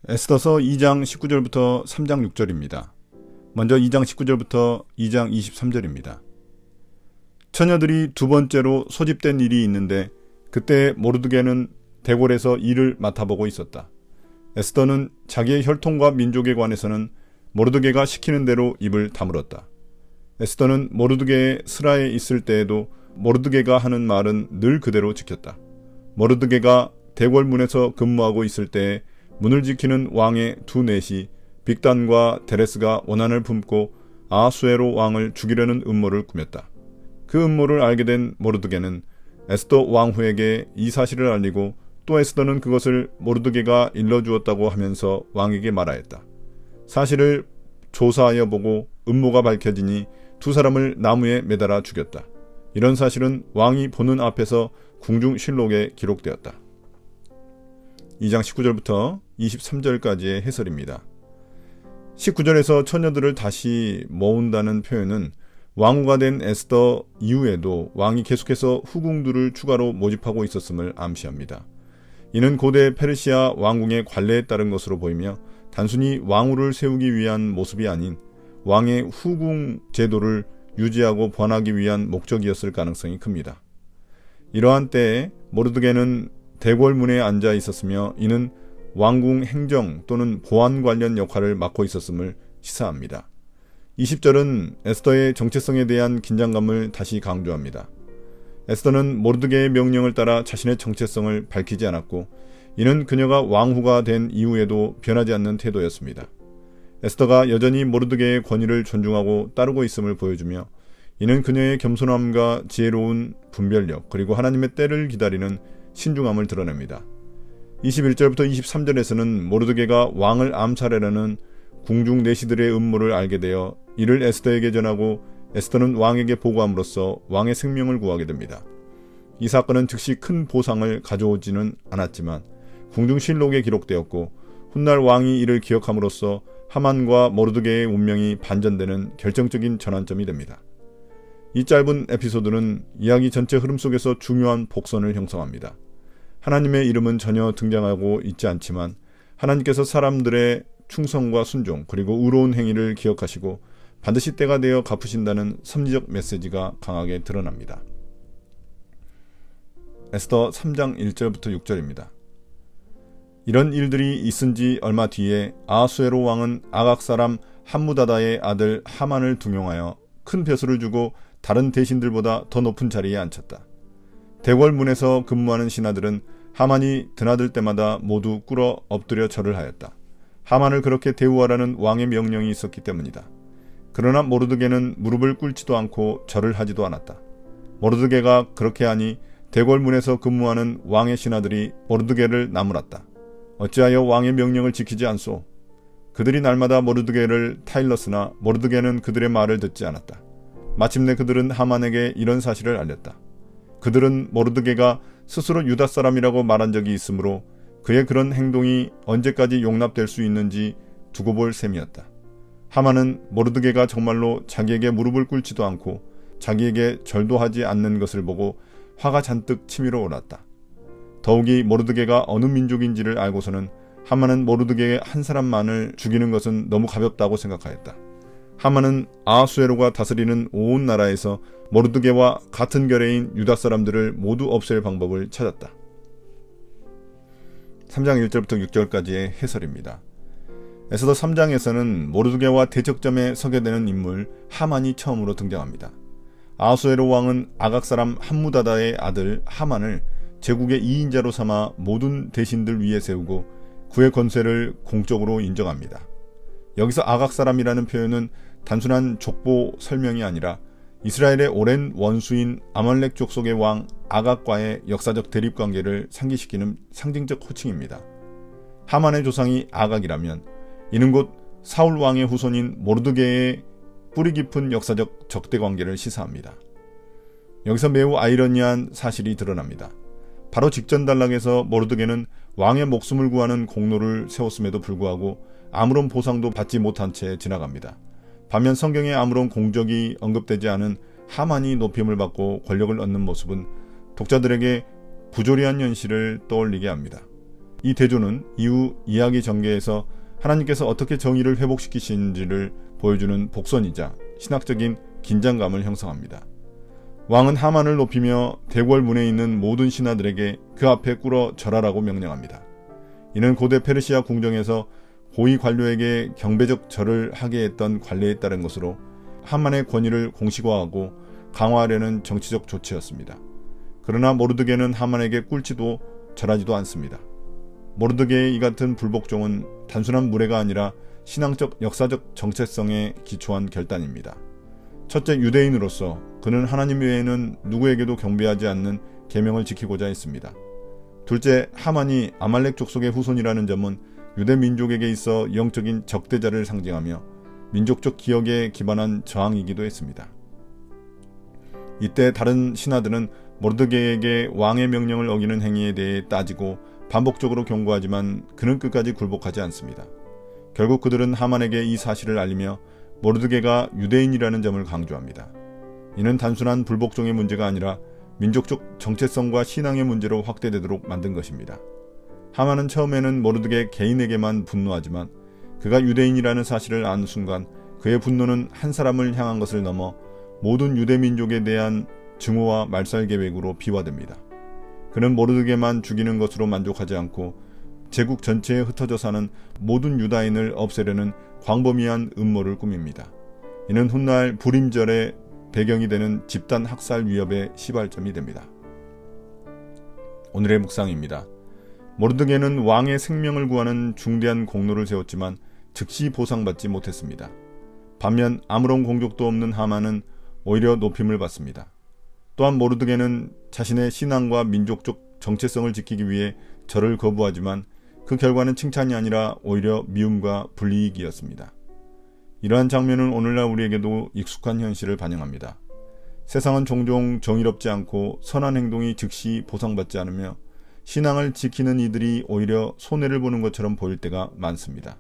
에스더서 2장 19절부터 3장 6절입니다. 먼저 2장 19절부터 2장 23절입니다. 처녀들이 두 번째로 소집된 일이 있는데 그때 모르드게는 대궐에서 일을 맡아보고 있었다. 에스더는 자기의 혈통과 민족에 관해서는 모르드게가 시키는 대로 입을 다물었다. 에스더는 모르드게의 스라에 있을 때에도 모르드게가 하는 말은 늘 그대로 지켰다. 모르드게가 대궐문에서 근무하고 있을 때에 문을 지키는 왕의 두 넷이 빅단과 데레스가 원한을 품고 아하수에로 왕을 죽이려는 음모를 꾸몄다. 그 음모를 알게 된 모르드게는 에스더 왕후에게 이 사실을 알리고 또 에스더는 그것을 모르드게가 일러주었다고 하면서 왕에게 말하였다. 사실을 조사하여 보고 음모가 밝혀지니 두 사람을 나무에 매달아 죽였다. 이런 사실은 왕이 보는 앞에서 궁중실록에 기록되었다. 2장 19절부터 23절까지의 해설입니다. 19절에서 처녀들을 다시 모은다는 표현은 왕후가 된 에스더 이후에도 왕이 계속해서 후궁들을 추가로 모집하고 있었음을 암시합니다. 이는 고대 페르시아 왕궁의 관례에 따른 것으로 보이며 단순히 왕후를 세우기 위한 모습이 아닌 왕의 후궁 제도를 유지하고 보완하기 위한 목적이었을 가능성이 큽니다. 이러한 때에 모르드게는 대궐문에 앉아 있었으며 이는 왕궁 행정 또는 보안 관련 역할을 맡고 있었음을 시사합니다. 20절은 에스더의 정체성에 대한 긴장감을 다시 강조합니다. 에스더는 모르드게의 명령을 따라 자신의 정체성을 밝히지 않았고 이는 그녀가 왕후가 된 이후에도 변하지 않는 태도였습니다. 에스더가 여전히 모르드게의 권위를 존중하고 따르고 있음을 보여주며 이는 그녀의 겸손함과 지혜로운 분별력 그리고 하나님의 때를 기다리는 신중함을 드러냅니다. 21절부터 23절에서는 모르드게가 왕을 암살하려는 궁중 내시들의 음모를 알게 되어 이를 에스더에게 전하고 에스더는 왕에게 보고함으로써 왕의 생명을 구하게 됩니다. 이 사건은 즉시 큰 보상을 가져오지는 않았지만 궁중실록에 기록되었고 훗날 왕이 이를 기억함으로써 하만과 모르드게의 운명이 반전되는 결정적인 전환점이 됩니다. 이 짧은 에피소드는 이야기 전체 흐름 속에서 중요한 복선을 형성합니다. 하나님의 이름은 전혀 등장하고 있지 않지만 하나님께서 사람들의 충성과 순종 그리고 의로운 행위를 기억하시고 반드시 때가 되어 갚으신다는 섭리적 메시지가 강하게 드러납니다. 에스더 3장 1절부터 6절입니다. 이런 일들이 있은 지 얼마 뒤에 아하수에로 왕은 아각 사람 함무다다의 아들 하만을 등용하여 큰 벼슬을 주고 다른 대신들보다 더 높은 자리에 앉혔다. 대궐문에서 근무하는 신하들은 하만이 드나들 때마다 모두 꿇어 엎드려 절을 하였다. 하만을 그렇게 대우하라는 왕의 명령이 있었기 때문이다. 그러나 모르드게는 무릎을 꿇지도 않고 절을 하지도 않았다. 모르드게가 그렇게 하니 대궐문에서 근무하는 왕의 신하들이 모르드게를 나무랐다. 어찌하여 왕의 명령을 지키지 않소? 그들이 날마다 모르드게를 타일렀으나 모르드게는 그들의 말을 듣지 않았다. 마침내 그들은 하만에게 이런 사실을 알렸다. 그들은 모르드게가 스스로 유다 사람이라고 말한 적이 있으므로 그의 그런 행동이 언제까지 용납될 수 있는지 두고 볼 셈이었다. 하만은 모르드게가 정말로 자기에게 무릎을 꿇지도 않고 자기에게 절도 하지 않는 것을 보고 화가 잔뜩 치밀어 올랐다. 더욱이 모르드게가 어느 민족인지를 알고서는 하만은 모르드게의 한 사람만을 죽이는 것은 너무 가볍다고 생각하였다. 하만은 아하수에로가 다스리는 온 나라에서 모르드게와 같은 결의인 유다 사람들을 모두 없앨 방법을 찾았다. 3장 1절부터 6절까지의 해설입니다. 에스더 3장에서는 모르드게와 대척점에 서게 되는 인물 하만이 처음으로 등장합니다. 아하수에로 왕은 아각 사람 함무다다의 아들 하만을 제국의 2인자로 삼아 모든 대신들 위에 세우고 그의 권세를 공적으로 인정합니다. 여기서 아각 사람이라는 표현은 단순한 족보 설명이 아니라 이스라엘의 오랜 원수인 아말렉 족속의 왕 아각과의 역사적 대립관계를 상기시키는 상징적 호칭입니다. 하만의 조상이 아각이라면 이는 곧 사울 왕의 후손인 모르드게의 뿌리 깊은 역사적 적대관계를 시사합니다. 여기서 매우 아이러니한 사실이 드러납니다. 바로 직전 단락에서 모르드게는 왕의 목숨을 구하는 공로를 세웠음에도 불구하고 아무런 보상도 받지 못한 채 지나갑니다. 반면 성경에 아무런 공적이 언급되지 않은 하만이 높임을 받고 권력을 얻는 모습은 독자들에게 부조리한 현실을 떠올리게 합니다. 이 대조는 이후 이야기 전개에서 하나님께서 어떻게 정의를 회복시키시는지를 보여주는 복선이자 신학적인 긴장감을 형성합니다. 왕은 하만을 높이며 대궐 문에 있는 모든 신하들에게 그 앞에 꿇어 절하라고 명령합니다. 이는 고대 페르시아 궁정에서 고위 관료에게 경배적 절을 하게 했던 관례에 따른 것으로 하만의 권위를 공식화하고 강화하려는 정치적 조치였습니다. 그러나 모르드게는 하만에게 꿇지도 절하지도 않습니다. 모르드게의 이 같은 불복종은 단순한 무례가 아니라 신앙적 역사적 정체성에 기초한 결단입니다. 첫째, 유대인으로서 그는 하나님 외에는 누구에게도 경배하지 않는 계명을 지키고자 했습니다. 둘째, 하만이 아말렉 족속의 후손이라는 점은 유대 민족에게 있어 영적인 적대자를 상징하며 민족적 기억에 기반한 저항이기도 했습니다. 이때 다른 신하들은 모르드게에게 왕의 명령을 어기는 행위에 대해 따지고 반복적으로 경고하지만 그는 끝까지 굴복하지 않습니다. 결국 그들은 하만에게 이 사실을 알리며 모르드게가 유대인이라는 점을 강조합니다. 이는 단순한 불복종의 문제가 아니라 민족적 정체성과 신앙의 문제로 확대되도록 만든 것입니다. 하만은 처음에는 모르드게 개인에게만 분노하지만 그가 유대인이라는 사실을 안 순간 그의 분노는 한 사람을 향한 것을 넘어 모든 유대 민족에 대한 증오와 말살 계획으로 비화됩니다. 그는 모르드게만 죽이는 것으로 만족하지 않고 제국 전체에 흩어져 사는 모든 유다인을 없애려는 광범위한 음모를 꾸밉니다. 이는 훗날 불임절의 배경이 되는 집단 학살 위협의 시발점이 됩니다. 오늘의 묵상입니다. 모르드게는 왕의 생명을 구하는 중대한 공로를 세웠지만 즉시 보상받지 못했습니다. 반면 아무런 공적도 없는 하만은 오히려 높임을 받습니다. 또한 모르드게는 자신의 신앙과 민족적 정체성을 지키기 위해 절을 거부하지만 그 결과는 칭찬이 아니라 오히려 미움과 불이익이었습니다. 이러한 장면은 오늘날 우리에게도 익숙한 현실을 반영합니다. 세상은 종종 정의롭지 않고 선한 행동이 즉시 보상받지 않으며 신앙을 지키는 이들이 오히려 손해를 보는 것처럼 보일 때가 많습니다.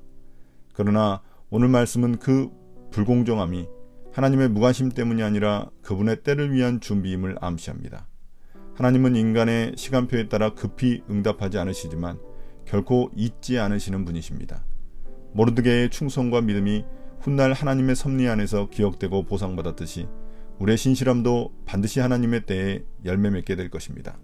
그러나 오늘 말씀은 그 불공정함이 하나님의 무관심 때문이 아니라 그분의 때를 위한 준비임을 암시합니다. 하나님은 인간의 시간표에 따라 급히 응답하지 않으시지만 결코 잊지 않으시는 분이십니다. 모르드게의 충성과 믿음이 훗날 하나님의 섭리 안에서 기억되고 보상받았듯이 우리의 신실함도 반드시 하나님의 때에 열매 맺게 될 것입니다.